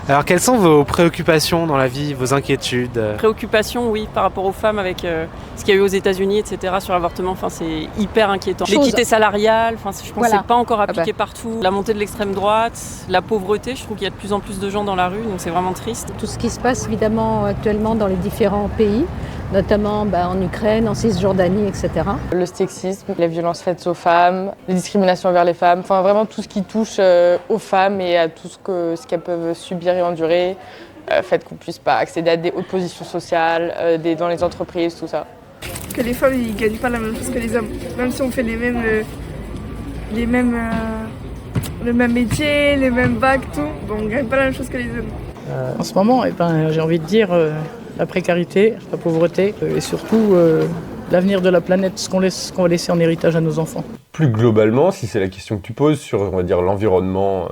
Alors, quelles sont vos préoccupations dans la vie, vos inquiétudes? Préoccupation, oui, par rapport aux femmes avec ce qu'il y a eu aux États-Unis, etc. sur l'avortement. Enfin, c'est hyper inquiétant. L'équité salariale, enfin, je pense que c'est pas encore appliqué partout. La montée de l'extrême droite, la pauvreté, je trouve qu'il y a de plus en plus de gens dans la rue, donc c'est vraiment triste. Tout ce qui se passe évidemment actuellement dans les différents pays, notamment en Ukraine, en Cisjordanie, etc. Le sexisme, les violences faites aux femmes, les discriminations envers les femmes, enfin vraiment tout ce qui touche aux femmes et à tout ce qu'elles peuvent subir et endurer, fait qu'on ne puisse pas accéder à des hautes positions sociales, dans les entreprises, tout ça. Que les femmes ne gagnent pas la même chose que les hommes, même si on fait le même métier, les mêmes bacs, tout, bon, on ne gagne pas la même chose que les hommes. En ce moment, j'ai envie de dire la précarité, la pauvreté et surtout l'avenir de la planète, ce qu'on va laisser en héritage à nos enfants. Plus globalement, si c'est la question que tu poses sur, on va dire, l'environnement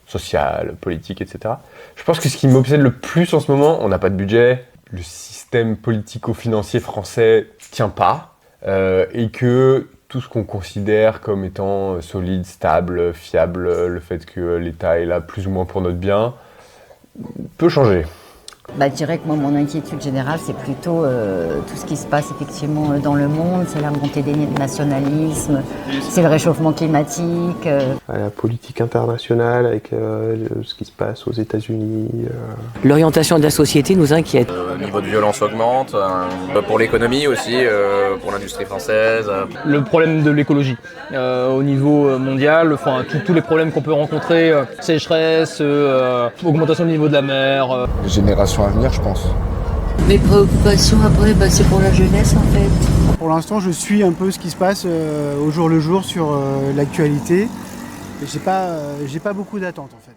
social, politique, etc., je pense que ce qui m'obsède le plus en ce moment, on n'a pas de budget, le système politico-financier français tient pas, et que tout ce qu'on considère comme étant solide, stable, fiable, le fait que l'État est là plus ou moins pour notre bien, peut changer. Je dirais que moi, mon inquiétude générale, c'est plutôt tout ce qui se passe effectivement dans le monde. C'est la montée des nationalismes, c'est le réchauffement climatique. La politique internationale avec ce qui se passe aux États-Unis. L'orientation de la société nous inquiète. Le niveau de violence augmente, pour l'économie aussi, pour l'industrie française. Le problème de l'écologie au niveau mondial, enfin tous les problèmes qu'on peut rencontrer, sécheresse, augmentation du niveau de la mer. Les générations à venir, je pense. Mes préoccupations après, c'est pour la jeunesse en fait. Pour l'instant, je suis un peu ce qui se passe au jour le jour sur l'actualité. J'ai pas beaucoup d'attentes en fait.